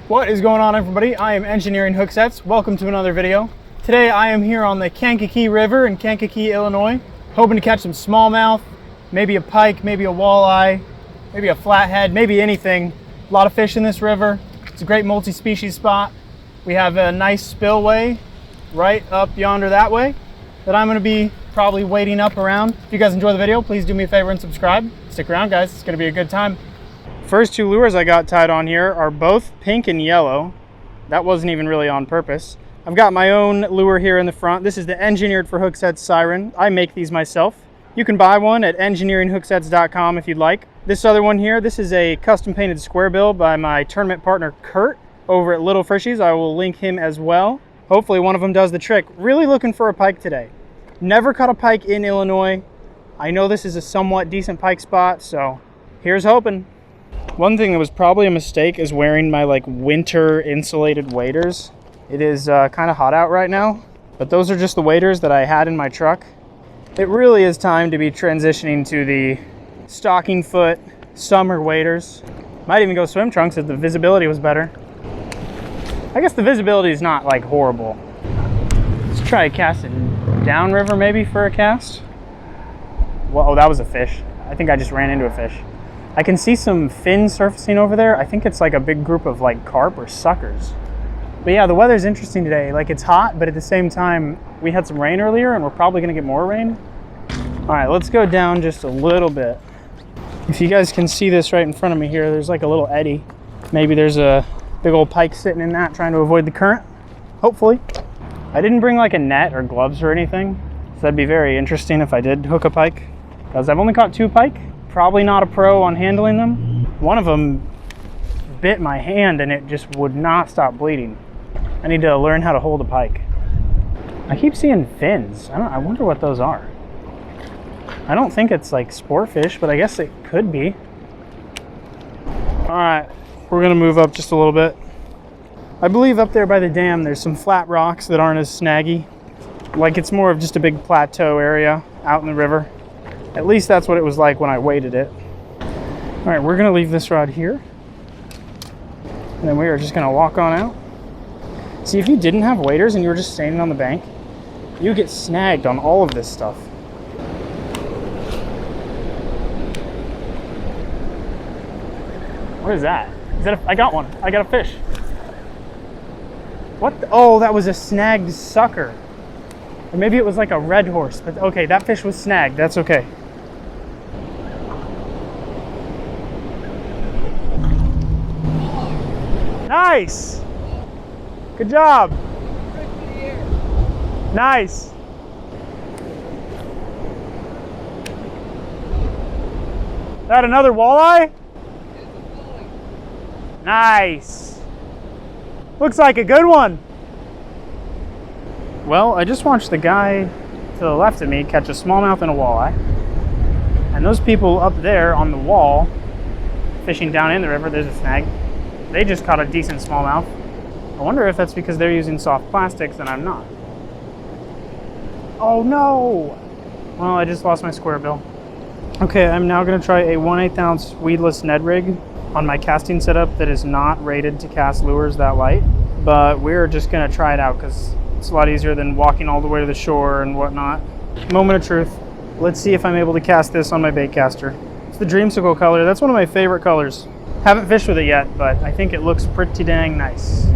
What is going on, everybody? I am Engineering Hook Sets. Welcome to another video. Today I am here on the Kankakee River in Kankakee, Illinois, hoping to catch some smallmouth, maybe a pike, maybe a walleye, maybe a flathead, maybe anything. A lot of fish in this river. It's a great multi-species spot. We have a nice spillway right up yonder that way that I'm going to be probably wading up around. If you guys enjoy the video, please do me a favor and subscribe. Stick around, guys. It's going to be a good time. First two lures I got tied on here are both pink and yellow. That wasn't even really on purpose. I've got my own lure here in the front. This is the Engineered for Hook Sets Siren. I make these myself. You can buy one at engineeringhookSets.com if you'd like. This other one here, this is a custom painted square bill by my tournament partner Kurt over at Little Fishies. I will link him as well. Hopefully one of them does the trick. Really looking for a pike today. Never caught a pike in Illinois. I know this is a somewhat decent pike spot, so here's hoping. One thing that was probably a mistake is wearing my winter insulated waders. It is kind of hot out right now, but those are just the waders that I had in my truck. It really is time to be transitioning to the stocking foot summer waders. Might even go swim trunks if the visibility was better. I guess the visibility is not horrible. Let's try casting downriver maybe for a cast. Well, oh, that was a fish. I think I just ran into a fish. I can see some fins surfacing over there. I think it's a big group of carp or suckers. But yeah, the weather's interesting today. It's hot, but at the same time, we had some rain earlier and we're probably gonna get more rain. All right, let's go down just a little bit. If you guys can see this right in front of me here, there's a little eddy. Maybe there's a big old pike sitting in that trying to avoid the current, hopefully. I didn't bring a net or gloves or anything, so that'd be very interesting if I did hook a pike, because I've only caught two pike. Probably not a pro on handling them. One of them bit my hand and it just would not stop bleeding. I need to learn how to hold a pike. I keep seeing fins. I wonder what those are. I don't think it's sport fish, but I guess it could be. All right, we're gonna move up just a little bit. I believe up there by the dam there's some flat rocks that aren't as snaggy. It's more of just a big plateau area out in the river. At least that's what it was like when I waded it. All right, we're gonna leave this rod here. And then we are just gonna walk on out. See, if you didn't have waders and you were just standing on the bank, you get snagged on all of this stuff. What is that? I got one. I got a fish. What? Oh, that was a snagged sucker. Or maybe it was a red horse, but okay, that fish was snagged. That's okay. Nice. Good job. Nice. That another walleye? Nice. Looks like a good one. Well, I just watched the guy to the left of me catch a smallmouth and a walleye. And those people up there on the wall, fishing down in the river, there's a snag. They just caught a decent smallmouth. I wonder if that's because they're using soft plastics and I'm not. Oh no! Well, I just lost my square bill. Okay, I'm now gonna try a 1/8 ounce weedless Ned rig on my casting setup that is not rated to cast lures that light. But we're just gonna try it out because it's a lot easier than walking all the way to the shore and whatnot. Moment of truth. Let's see if I'm able to cast this on my bait caster. It's the Dreamsicle color. That's one of my favorite colors. Haven't fished with it yet, but I think it looks pretty dang nice.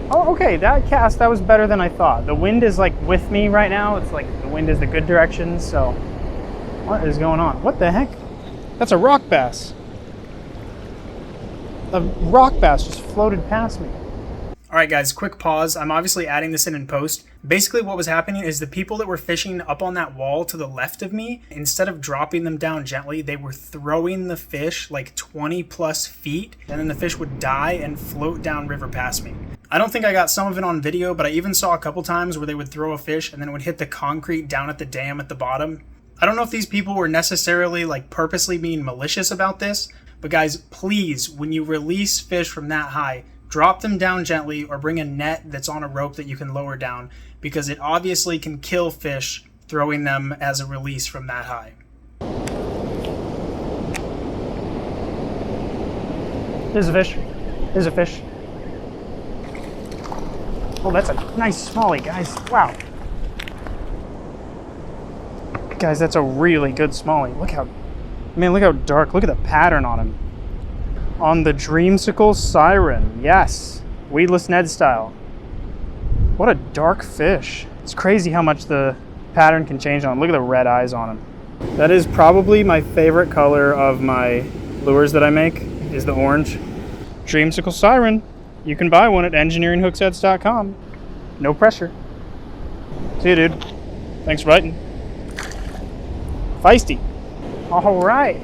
Oh, okay, that cast, that was better than I thought. The wind is with me right now. It's the wind is the good direction, so what is going on? What the heck? That's a rock bass. A rock bass just floated past me. All right, guys, quick pause. I'm obviously adding this in post. Basically what was happening is the people that were fishing up on that wall to the left of me, instead of dropping them down gently, they were throwing the fish 20 plus feet, and then the fish would die and float down river past me. I don't think I got some of it on video, but I even saw a couple times where they would throw a fish and then it would hit the concrete down at the dam at the bottom. I don't know if these people were necessarily purposely being malicious about this, but guys, please, when you release fish from that high, drop them down gently or bring a net that's on a rope that you can lower down, because it obviously can kill fish throwing them as a release from that high. There's a fish. There's a fish. Oh, that's a nice smallie, guys. Wow. Guys, that's a really good smallie. Look how, man, look how dark. Look at the pattern on him. On the Dreamsicle Siren. Yes. Weedless Ned style. What a dark fish. It's crazy how much the pattern can change on him. Look at the red eyes on him. That is probably my favorite color of my lures that I make, is the orange. Dreamsicle Siren. You can buy one at engineeringhooksets.com. No pressure. See you, dude. Thanks for biting. Feisty. All right.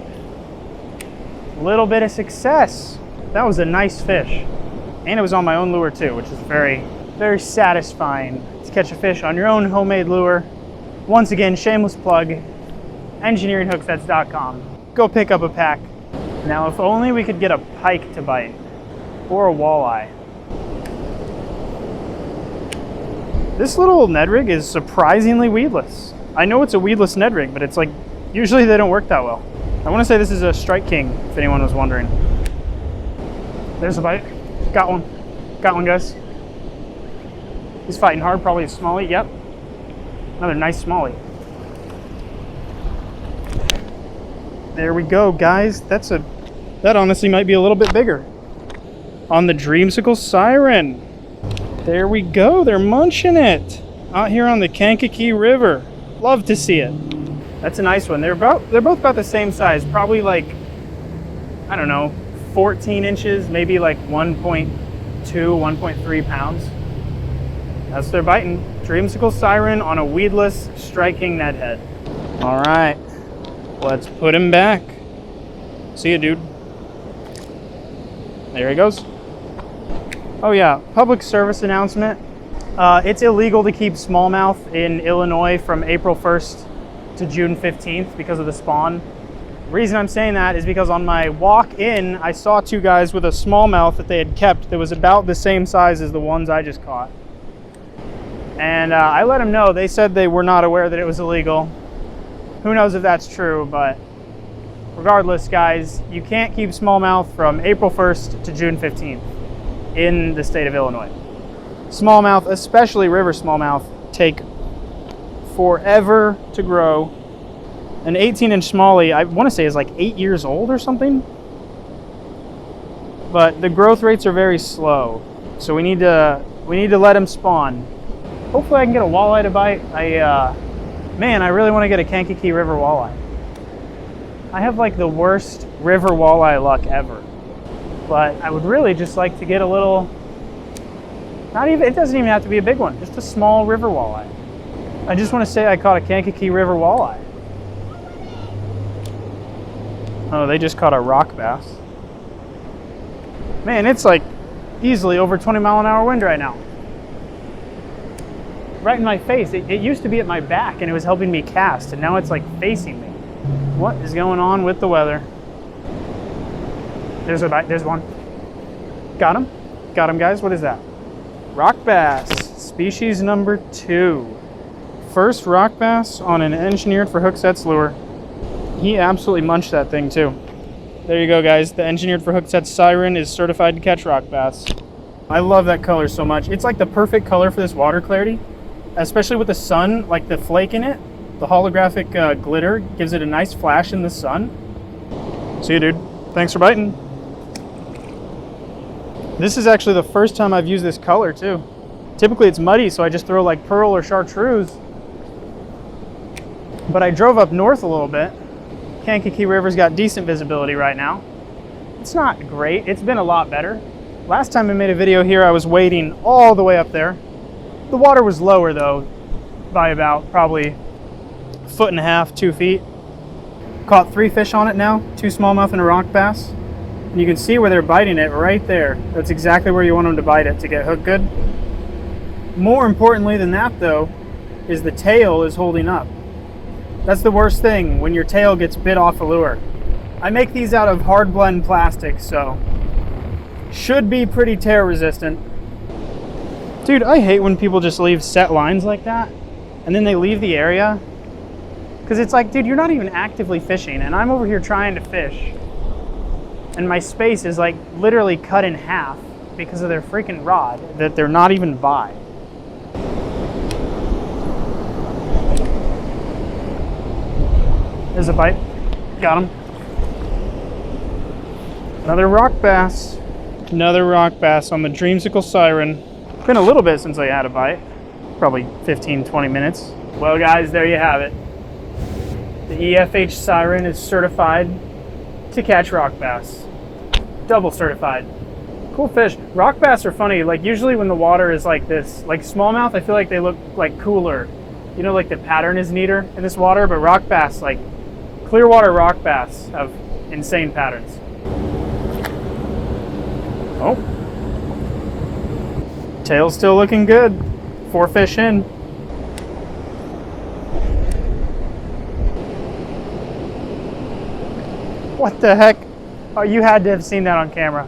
Little bit of success. That was a nice fish. And it was on my own lure too, which is very, very satisfying to catch a fish on your own homemade lure. Once again, shameless plug, engineeringhooksets.com. Go pick up a pack. Now, if only we could get a pike to bite, or a walleye. This little Ned rig is surprisingly weedless. I know it's a weedless Ned rig, but it's like, usually they don't work that well. I want to say this is a Strike King, if anyone was wondering. There's a bite. Got one. Got one, guys. He's fighting hard, probably a smallie. Yep. Another nice smallie. There we go, guys. That honestly might be a little bit bigger. On the Dreamsicle Siren. There we go. They're munching it. Out here on the Kankakee River. Love to see it. That's a nice one. They're both about the same size. Probably like, I don't know, 14 inches, maybe like 1.2, 1.3 pounds. That's their biting. Dreamsicle Siren on a weedless striking Ned head. All right, let's put him back. See you, dude. There he goes. Oh yeah, public service announcement. It's illegal to keep smallmouth in Illinois from April 1st to June 15th because of the spawn. The reason I'm saying that is because on my walk in, I saw two guys with a smallmouth that they had kept that was about the same size as the ones I just caught. And I let them know. They said they were not aware that it was illegal. Who knows if that's true, but regardless, guys, you can't keep smallmouth from April 1st to June 15th in the state of Illinois. Smallmouth, especially river smallmouth, take forever to grow. An 18-inch smallie, I want to say, is like 8 years old or something. But the growth rates are very slow, so we need to let them spawn. Hopefully, I can get a walleye to bite. Man, I really want to get a Kankakee River walleye. I have like the worst river walleye luck ever, but I would really just like to get a little. It doesn't even have to be a big one, just a small river walleye. I just want to say I caught a Kankakee River walleye. Oh, they just caught a rock bass. Man, it's like easily over 20-mile-an-hour wind right now. Right in my face. It used to be at my back and it was helping me cast, and now it's like facing me. What is going on with the weather? There's a bite. There's one. Got him. Got him, guys. What is that? Rock bass. Species number 2. First rock bass on an engineered for hook sets lure. He absolutely munched that thing too. There you go, guys. The engineered for hook sets Siren is certified to catch rock bass. I love that color so much. It's like the perfect color for this water clarity, especially with the sun, like the flake in it. The holographic glitter gives it a nice flash in the sun. See you, dude. Thanks for biting. This is actually the first time I've used this color too. Typically it's muddy, so I just throw like pearl or chartreuse. But I drove up north a little bit. Kankakee River's got decent visibility right now. It's not great. It's been a lot better. Last time I made a video here, I was wading all the way up there. The water was lower though, by about probably 1.5 feet, 2 feet. Caught 3 fish on it now, 2 smallmouth and a rock bass. And you can see where they're biting it right there. That's exactly where you want them to bite it to get hooked good. More importantly than that though, is the tail is holding up. That's the worst thing, when your tail gets bit off a lure. I make these out of hard blend plastic, so should be pretty tear resistant. Dude, I hate when people just leave set lines like that and then they leave the area. Because it's like, dude, you're not even actively fishing and I'm over here trying to fish. and my space is like literally cut in half because of their freaking rod that they're not even by. There's a bite. Got him. Another rock bass. Another rock bass on the Dreamsicle Siren. Been a little bit since I had a bite. Probably 15, 20 minutes. Well guys, there you have it. The EFH Siren is certified to catch rock bass. Double certified. Cool fish. Rock bass are funny. Like usually when the water is like this, like smallmouth, I feel like they look like cooler. You know, like the pattern is neater in this water, but rock bass, like clear water rock bass have insane patterns. Oh. Tail's still looking good. 4 fish in. What the heck? Oh, you had to have seen that on camera.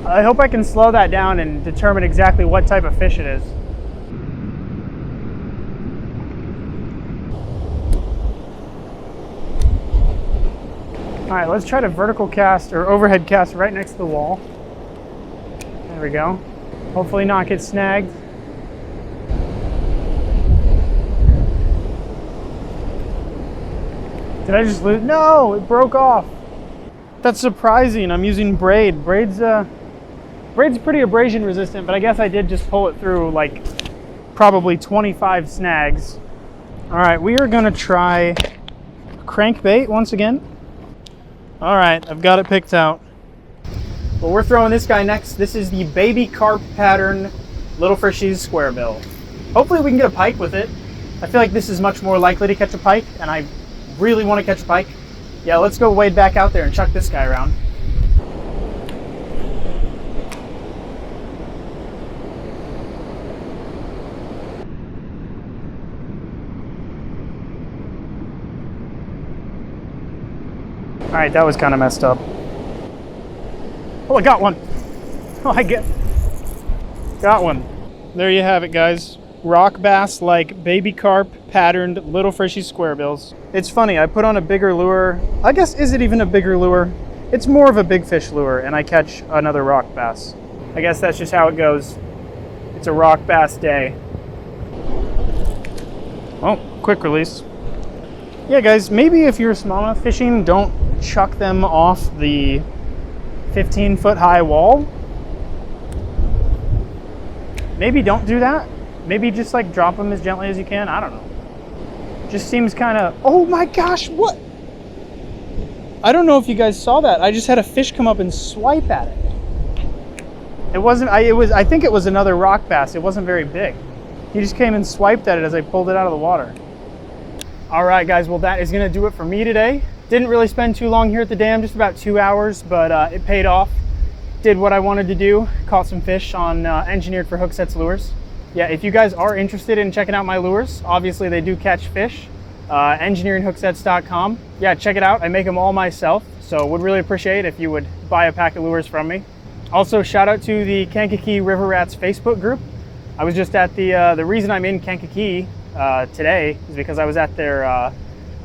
I hope I can slow that down and determine exactly what type of fish it is. All right, let's try to vertical cast or overhead cast right next to the wall. There we go. Hopefully not get snagged. Did I just lose? No, it broke off. That's surprising. I'm using braid. Braid's pretty abrasion resistant, but I guess I did just pull it through like probably 25 snags. All right, we are gonna try crankbait once again. All right, I've got it picked out. Well, we're throwing this guy next. This is the baby carp pattern Little Frishies square bill. Hopefully we can get a pike with it. I feel like this is much more likely to catch a pike, and I really want to catch a pike. Yeah, let's go wade back out there and chuck this guy around. All right, that was kind of messed up. Oh, I got one. Oh, got one. There you have it, guys. Rock bass like baby carp patterned Little Frishy square bills. It's funny, I put on a bigger lure. I guess, is it even a bigger lure? It's more of a big fish lure, and I catch another rock bass. I guess that's just how it goes. It's a rock bass day. Oh, quick release. Yeah, guys, maybe if you're smallmouth fishing, don't chuck them off the 15-foot high wall. Maybe don't do that. Maybe just like drop them as gently as you can. I don't know. Just seems kind of, oh my gosh, what? I don't know if you guys saw that. I just had a fish come up and swipe at it. It wasn't, I think it was another rock bass. It wasn't very big. He just came and swiped at it as I pulled it out of the water. All right, guys, well, that is gonna do it for me today. Didn't really spend too long here at the dam, just about 2 hours, but it paid off. Did what I wanted to do, caught some fish on Engineered for Hooksets lures. Yeah, if you guys are interested in checking out my lures, obviously they do catch fish, engineeringhooksets.com. Yeah, check it out. I make them all myself, so would really appreciate if you would buy a pack of lures from me. Also, shout out to the Kankakee River Rats Facebook group. I was just at the reason I'm in Kankakee today is because I was at their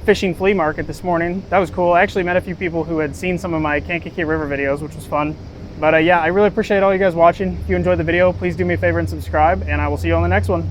fishing flea market this morning. That was cool. I actually met a few people who had seen some of my Kankakee River videos, which was fun. But yeah, I really appreciate all you guys watching. If you enjoyed the video, please do me a favor and subscribe, and I will see you on the next one.